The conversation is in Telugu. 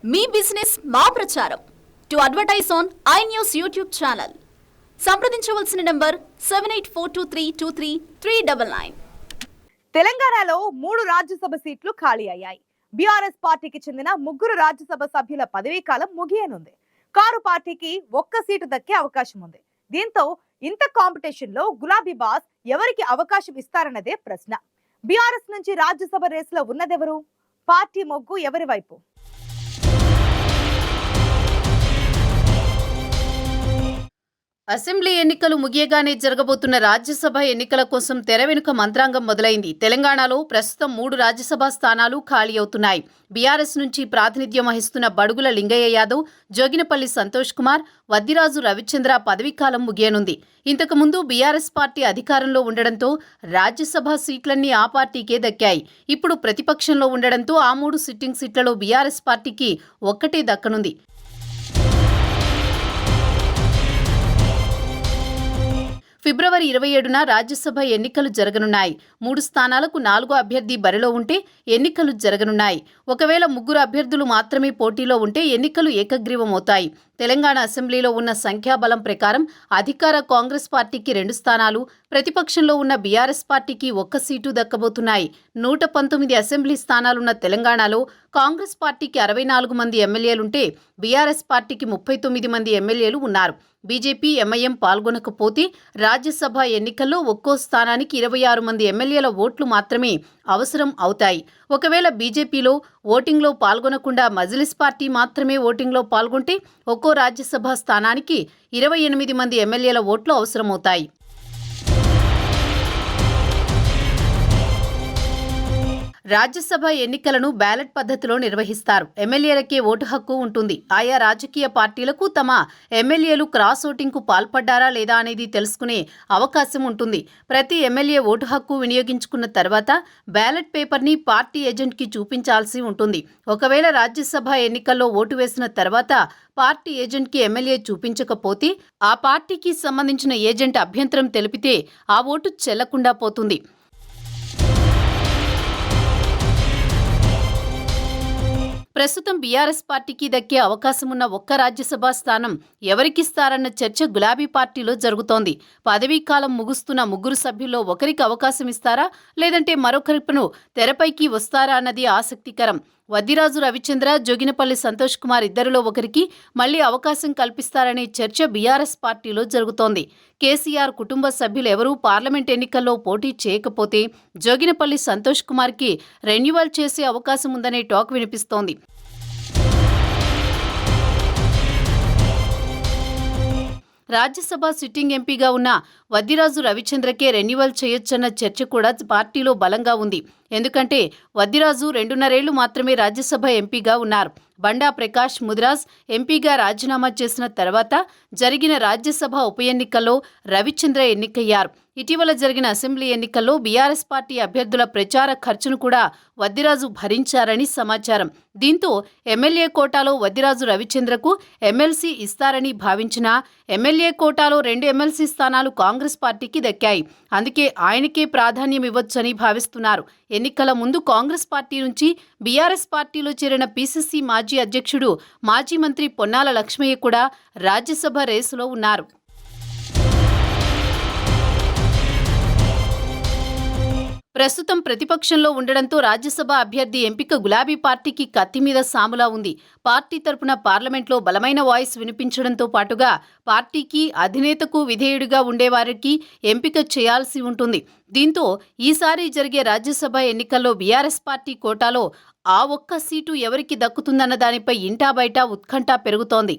మీ బిజినెస్ మా ప్రచారం. To advertise on iNews YouTube channel సంప్రదించవలసిన నంబర్ 7842323399. తెలంగాణలో 3 రాజ్యసభ సీట్లు ఖాళీ అయ్యాయి. బీఆర్ఎస్ పార్టీకి చెందిన 3 రాజ్యసభ సభ్యుల పదవీ కాలం ముగియనుంది. కారు పార్టీకి 1 సీటు దక్కే అవకాశం ఉంది. దీంతో ఇంత కాంపిటీషన్ లో గులాబీ బాస్ ఎవరికి అవకాశం ఇస్తారన్నదే ప్రశ్న. బీఆర్ఎస్ నుంచి రాజ్యసభ రేసులో ఉన్నదెవరు? పార్టీ మొగ్గు ఎవరి వైపు? అసెంబ్లీ ఎన్నికలు ముగియగానే జరగబోతున్న రాజ్యసభ ఎన్నికల కోసం తెర వెనుక మంత్రాంగం మొదలైంది. తెలంగాణలో ప్రస్తుతం 3 రాజ్యసభ స్థానాలు ఖాళీ అవుతున్నాయి. బీఆర్ఎస్ నుంచి ప్రాతినిధ్యం వహిస్తున్న బడుగుల లింగయ్య యాదవ్, జోగినపల్లి సంతోష్ కుమార్, వద్దిరాజు రవిచంద్ర పదవీకాలం ముగియనుంది. ఇంతకుముందు బీఆర్ఎస్ పార్టీ అధికారంలో ఉండడంతో రాజ్యసభ సీట్లన్నీ ఆ పార్టీకే దక్కాయి. ఇప్పుడు ప్రతిపక్షంలో ఉండడంతో ఆ 3 సిట్టింగ్ సీట్లలో బీఆర్ఎస్ పార్టీకి ఒక్కటే దక్కనుంది. ఫిబ్రవరి 27న రాజ్యసభ ఎన్నికలు జరగనున్నాయి. 3 స్థానాలకు 4 అభ్యర్థి బరిలో ఉంటే ఎన్నికలు జరగనున్నాయి. ఒకవేళ 3 అభ్యర్థులు మాత్రమే పోటీలో ఉంటే ఎన్నికలు ఏకగ్రీవమవుతాయి. తెలంగాణ అసెంబ్లీలో ఉన్న సంఖ్యాబలం ప్రకారం అధికార కాంగ్రెస్ పార్టీకి 2 స్థానాలు, ప్రతిపక్షంలో ఉన్న బీఆర్ఎస్ పార్టీకి 1 సీటు దక్కబోతున్నాయి. 119 అసెంబ్లీ స్థానాలున్న తెలంగాణలో కాంగ్రెస్ పార్టీకి 64 మంది ఎమ్మెల్యేలుంటే బీఆర్ఎస్ పార్టీకి 39 మంది ఎమ్మెల్యేలు ఉన్నారు. బీజేపీ, ఎంఐఎం పాల్గొనకపోతే రాజ్యసభ ఎన్నికల్లో ఒక్కో స్థానానికి 26 మంది ఎమ్మెల్యేల ఓట్లు మాత్రమే అవసరం అవుతాయి. ఒకవేళ బీజేపీలో ఓటింగ్లో పాల్గొనకుండా మజ్లిస్ పార్టీ మాత్రమే ఓటింగ్లో పాల్గొంటే ఒక్కో రాజ్యసభ స్థానానికి 28 మంది ఎమ్మెల్యేల ఓట్లు అవసరమవుతాయి. రాజ్యసభ ఎన్నికలను బ్యాలెట్ పద్ధతిలో నిర్వహిస్తారు. ఎమ్మెల్యేలకే ఓటు హక్కు ఉంటుంది. ఆయా రాజకీయ పార్టీలకు తమ ఎమ్మెల్యేలు క్రాస్ ఓటింగ్కు పాల్పడ్డారా లేదా అనేది తెలుసుకునే అవకాశం ఉంటుంది. ప్రతి ఎమ్మెల్యే ఓటు హక్కు వినియోగించుకున్న తర్వాత బ్యాలెట్ పేపర్ని పార్టీ ఏజెంట్కి చూపించాల్సి ఉంటుంది. ఒకవేళ రాజ్యసభ ఎన్నికల్లో ఓటు వేసిన తర్వాత పార్టీ ఏజెంట్కి ఎమ్మెల్యే చూపించకపోతే ఆ పార్టీకి సంబంధించిన ఏజెంట్ అభ్యంతరం తెలిపితే ఆ ఓటు చెల్లకుండా పోతుంది. ప్రస్తుతం బీఆర్ఎస్ పార్టీకి దక్కే అవకాశమున్న 1 రాజ్యసభ స్థానం ఎవరికిస్తారన్న చర్చ గులాబీ పార్టీలో జరుగుతోంది. పదవీకాలం ముగుస్తున్న 3 సభ్యుల్లో ఒకరికి అవకాశం ఇస్తారా, లేదంటే మరొకరిను తెరపైకి వస్తారా అన్నది ఆసక్తికరం. వద్దిరాజు రవిచంద్ర, జోగినపల్లి సంతోష్ కుమార్ ఇద్దరిలో ఒకరికి మళ్లీ అవకాశం కల్పిస్తారనే చర్చ బీఆర్ఎస్ పార్టీలో జరుగుతోంది. కేసీఆర్ కుటుంబ సభ్యులు ఎవరూ పార్లమెంట్ ఎన్నికల్లో పోటీ చేయకపోతే జోగినపల్లి సంతోష్ కుమార్కి రెన్యువల్ చేసే అవకాశం ఉందనే టాక్ వినిపిస్తోంది. రాజ్యసభ సిట్టింగ్ ఎంపీగా ఉన్న వద్దిరాజు రవిచంద్రకే రెన్యువల్ చేయొచ్చన్న చర్చ కూడా పార్టీలో బలంగా ఉంది. ఎందుకంటే వద్దిరాజు 2.5 ఏళ్లు మాత్రమే రాజ్యసభ ఎంపీగా ఉన్నారు. బండా ప్రకాష్ ముదిరాజ్ ఎంపీగా రాజీనామా చేసిన తర్వాత జరిగిన రాజ్యసభ ఉప ఎన్నికల్లో రవిచంద్ర ఎన్నికయ్యారు. ఇటీవల జరిగిన అసెంబ్లీ ఎన్నికల్లో బీఆర్ఎస్ పార్టీ అభ్యర్థుల ప్రచార ఖర్చును కూడా వద్దిరాజు భరించారని సమాచారం. దీంతో ఎమ్మెల్యే కోటాలో వద్దిరాజు రవిచంద్రకు ఎమ్మెల్సీ ఇస్తారని భావించినా ఎమ్మెల్యే కోటాలో 2 ఎమ్మెల్సీ స్థానాలు కాంగ్రెస్ పార్టీకి దక్కాయి. అందుకే ఆయనకే ప్రాధాన్యం ఇవ్వొచ్చని భావిస్తున్నారు. ఎన్నికల ముందు కాంగ్రెస్ పార్టీ నుంచి బీఆర్ఎస్ పార్టీలో చేరిన పీసీసీ మాజీ అధ్యక్షుడు, మాజీ మంత్రి పొన్నాల లక్ష్మయ్య కూడా రాజ్యసభ రేసులో ఉన్నారు. ప్రస్తుతం ప్రతిపక్షంలో ఉండడంతో రాజ్యసభ అభ్యర్థి ఎంపిక గులాబీ పార్టీకి కత్తి మీద సాములా ఉంది. పార్టీ తరపున పార్లమెంట్లో బలమైన వాయిస్ వినిపించడంతో పాటుగా పార్టీకి, అధినేతకు విధేయుడిగా ఉండేవారికి ఎంపిక చేయాల్సి ఉంటుంది. దీంతో ఈసారి జరిగే రాజ్యసభ ఎన్నికల్లో బీఆర్ఎస్ పార్టీ కోటాలో ఆ 1 సీటు ఎవరికి దక్కుతుందన్న దానిపై ఇంటా బయట ఉత్కంఠ పెరుగుతోంది.